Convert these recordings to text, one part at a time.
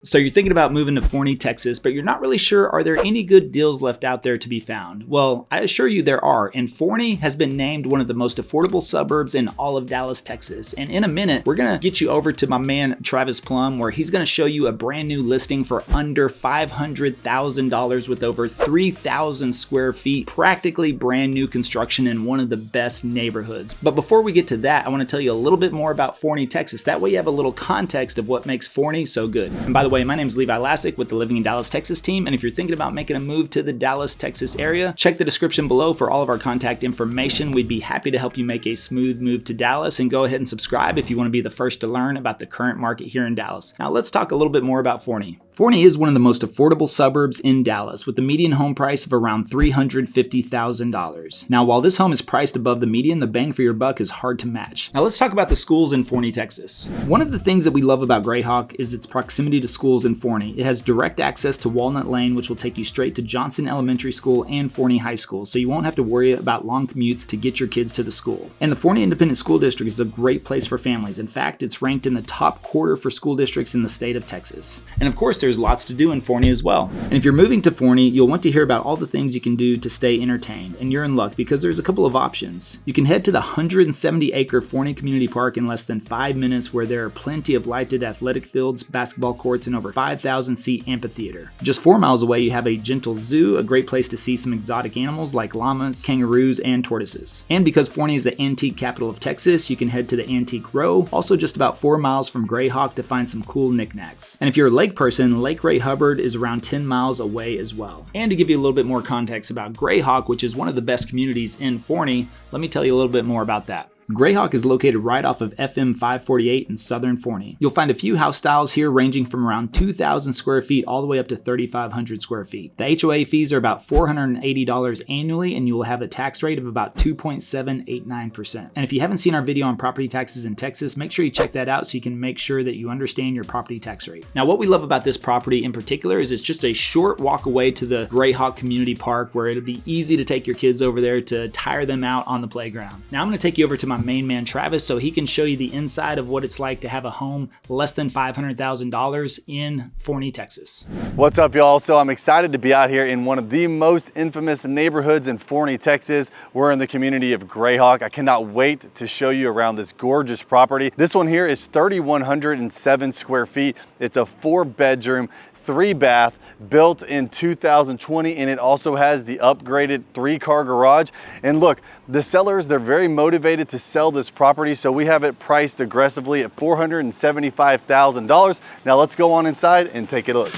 So you're thinking about moving to Forney, Texas, but you're not really sure, are there any good deals left out there to be found? Well, I assure you there are, and Forney has been named one of the most affordable suburbs in all of Dallas, Texas. And in a minute, we're gonna get you over to my man Travis Plum, where he's gonna show you a brand new listing for under $500,000 with over 3,000 square feet, practically brand new construction in one of the best neighborhoods. But before we get to that, I wanna tell you a little bit more about Forney, Texas. That way you have a little context of what makes Forney so good. And by the way, my name is Levi Lassick with the Living in Dallas, Texas team, and if you're thinking about making a move to the Dallas, Texas area, check the description below for all of our contact information. We'd be happy to help you make a smooth move to Dallas, and go ahead and subscribe if you want to be the first to learn about the current market here in Dallas. Now let's talk a little bit more about Forney. Forney is one of the most affordable suburbs in Dallas, with the median home price of around $350,000. Now, while this home is priced above the median, the bang for your buck is hard to match. Now let's talk about the schools in Forney, Texas. One of the things that we love about Grayhawk is its proximity to schools in Forney. It has direct access to Walnut Lane, which will take you straight to Johnson Elementary School and Forney High School, so you won't have to worry about long commutes to get your kids to the school. And the Forney Independent School District is a great place for families. In fact, it's ranked in the top quarter for school districts in the state of Texas. And of course, there's lots to do in Forney as well. And if you're moving to Forney, you'll want to hear about all the things you can do to stay entertained. And you're in luck, because there's a couple of options. You can head to the 170-acre Forney Community Park in less than 5 minutes, where there are plenty of lighted athletic fields, basketball courts, and over 5,000-seat amphitheater. Just 4 miles away, you have a gentle zoo, a great place to see some exotic animals like llamas, kangaroos, and tortoises. And because Forney is the antique capital of Texas, you can head to the Antique Row, also just about 4 miles from Grayhawk, to find some cool knickknacks. And if you're a lake person, Lake Ray Hubbard is around 10 miles away as well. And to give you a little bit more context about Grayhawk, which is one of the best communities in Forney, let me tell you a little bit more about that. Grayhawk is located right off of FM 548 in southern Forney. You'll find a few house styles here ranging from around 2,000 square feet all the way up to 3,500 square feet. The HOA fees are about $480 annually, and you will have a tax rate of about 2.789%. And if you haven't seen our video on property taxes in Texas, make sure you check that out so you can make sure that you understand your property tax rate. Now, what we love about this property in particular is it's just a short walk away to the Grayhawk Community Park, where it'll be easy to take your kids over there to tire them out on the playground. Now I'm going to take you over to my main man Travis so he can show you the inside of what it's like to have a home less than $500,000 in Forney, Texas. What's up, y'all? So I'm excited to be out here in one of the most infamous neighborhoods in Forney, Texas. We're in the community of Grayhawk. I cannot wait to show you around this gorgeous property. This one here is 3,107 square feet. It's a 4-bedroom, 3-bath, built in 2020, and it also has the upgraded 3-car garage. And look, the sellers, they're very motivated to sell this property, so we have it priced aggressively at $475,000. Now let's go on inside and take a look.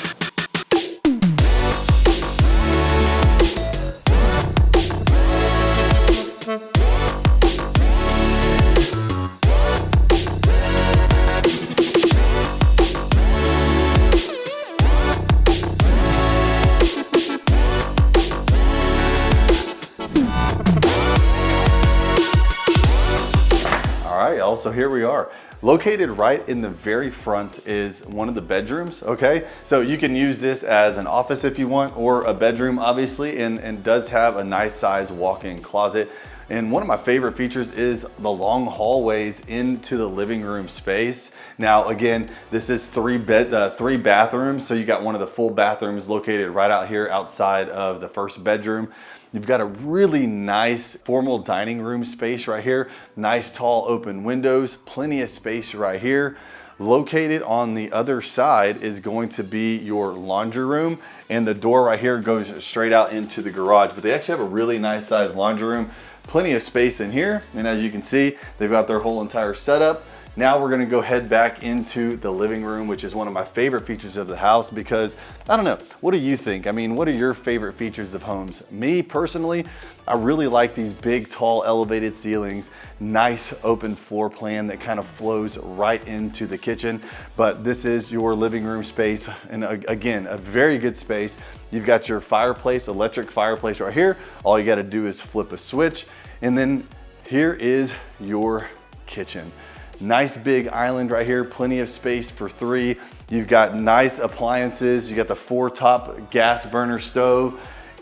So here we are. Located right in the very front is one of the bedrooms, okay? So you can use this as an office if you want, or a bedroom, obviously, and does have a nice size walk-in closet. And one of my favorite features is the long hallways into the living room space. Now, again, this is 3 bathrooms. So you got one of the full bathrooms located right out here outside of the first bedroom. You've got a really nice formal dining room space right here. Nice tall open windows, plenty of space right here. Located on the other side is going to be your laundry room, and the door right here goes straight out into the garage. But they actually have a really nice sized laundry room. Plenty of space in here, and as you can see, they've got their whole entire setup. Now we're gonna go head back into the living room, which is one of my favorite features of the house, because I don't know, what do you think? I mean, what are your favorite features of homes? Me personally, I really like these big, tall, elevated ceilings, nice open floor plan that kind of flows right into the kitchen. But this is your living room space, and again, a very good space. You've got your fireplace, electric fireplace right here. All you gotta do is flip a switch, and then here is your kitchen. Nice big island right here, plenty of space for 3. You've got nice appliances. You got the 4-top gas burner stove.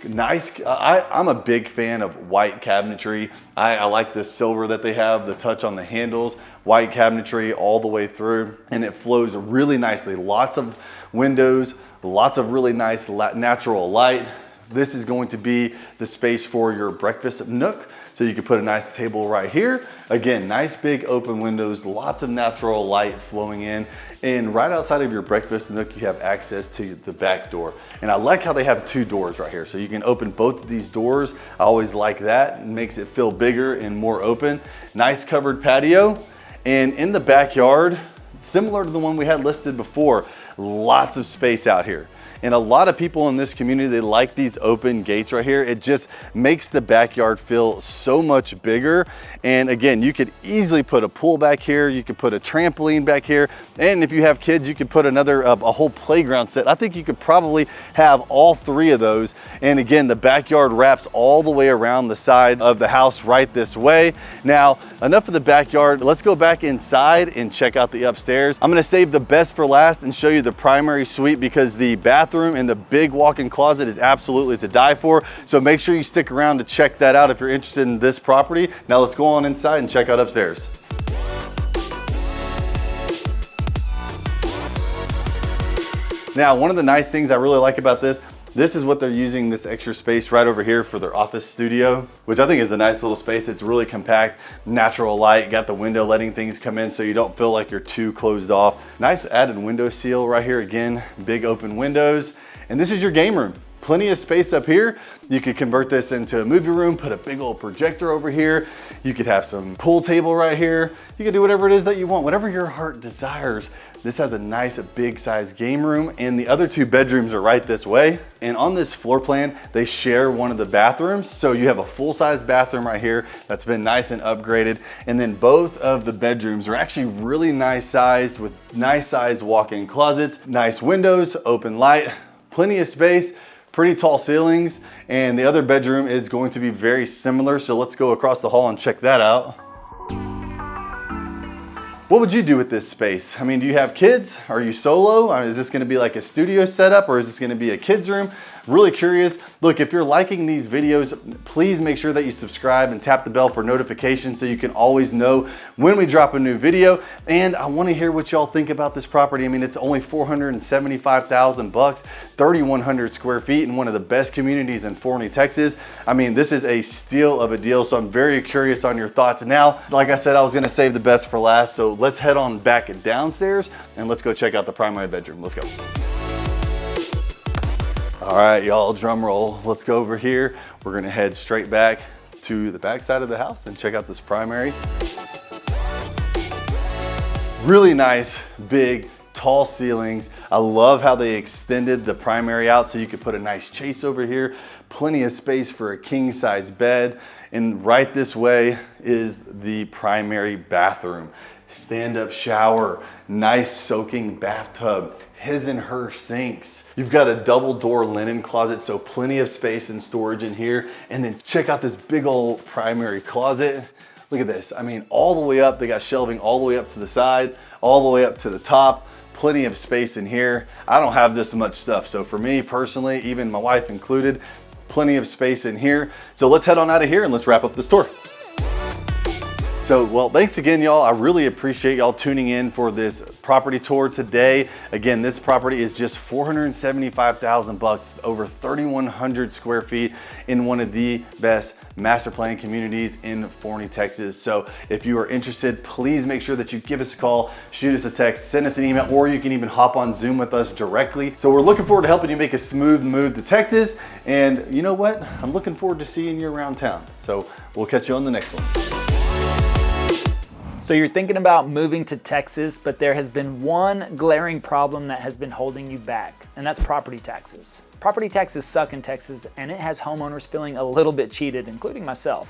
Nice. I'm a big fan of white cabinetry. I like the silver that they have, the touch on the handles, white cabinetry all the way through, and it flows really nicely. Lots of windows, lots of really nice natural light. This is going to be the space for your breakfast nook. So you can put a nice table right here. Again, nice big open windows, lots of natural light flowing in. And right outside of your breakfast nook, you have access to the back door. And I like how they have 2 doors right here. So you can open both of these doors. I always like that. It makes it feel bigger and more open. Nice covered patio. And in the backyard, similar to the one we had listed before, lots of space out here. And a lot of people in this community, they like these open gates right here. It just makes the backyard feel so much bigger. And again, you could easily put a pool back here. You could put a trampoline back here. And if you have kids, you could put a whole playground set. I think you could probably have all 3 of those. And again, the backyard wraps all the way around the side of the house right this way. Now, enough of the backyard. Let's go back inside and check out the upstairs. I'm gonna save the best for last and show you the primary suite, because the bathroom and the big walk-in closet is absolutely to die for. So make sure you stick around to check that out if you're interested in this property. Now let's go on inside and check out upstairs. Now, one of the nice things I really like about this is what they're using this extra space right over here for their office studio, which I think is a nice little space. It's really compact, natural light, got the window letting things come in so you don't feel like you're too closed off. Nice added window seal right here. Again, big open windows. And this is your game room. Plenty of space up here. You could convert this into a movie room, put a big old projector over here. You could have some pool table right here. You can do whatever it is that you want, whatever your heart desires. This has a nice big size game room, and the other 2 bedrooms are right this way. And on this floor plan, they share one of the bathrooms. So you have a full size bathroom right here that's been nice and upgraded. And then both of the bedrooms are actually really nice size with nice size walk-in closets, nice windows, open light, plenty of space, pretty tall ceilings. And the other bedroom is going to be very similar. So let's go across the hall and check that out. What would you do with this space? I mean, do you have kids? Are you solo? Is this gonna be like a studio setup, or is this gonna be a kid's room? Really curious. Look, if you're liking these videos, please make sure that you subscribe and tap the bell for notifications so you can always know when we drop a new video. And I wanna hear what y'all think about this property. I mean, it's only $475,000, 3,100 square feet in one of the best communities in Forney, Texas. I mean, this is a steal of a deal, so I'm very curious on your thoughts. Now, like I said, I was gonna save the best for last, so let's head on back downstairs and let's go check out the primary bedroom. Let's go. All right, y'all, drum roll. Let's go over here. We're gonna head straight back to the back side of the house and check out this primary. Really nice, big, tall ceilings. I love how they extended the primary out so you could put a nice chase over here. Plenty of space for a king size bed. And right this way is the primary bathroom. Stand-up shower, nice soaking bathtub, his and her sinks. You've got a double door linen closet, so plenty of space and storage in here. And then check out this big old primary closet. Look at this. I mean, all the way up, they got shelving all the way up to the side, all the way up to the top. Plenty of space in here. I don't have this much stuff. So for me personally, even my wife included, plenty of space in here. So let's head on out of here and let's wrap up this tour. So, well, thanks again, y'all. I really appreciate y'all tuning in for this property tour today. Again, this property is just $475,000, over 3,100 square feet in one of the best master plan communities in Forney, Texas. So if you are interested, please make sure that you give us a call, shoot us a text, send us an email, or you can even hop on Zoom with us directly. So we're looking forward to helping you make a smooth move to Texas. And you know what? I'm looking forward to seeing you around town. So we'll catch you on the next one. So you're thinking about moving to Texas, but there has been one glaring problem that has been holding you back, and that's property taxes. Property taxes suck in Texas, and it has homeowners feeling a little bit cheated, including myself.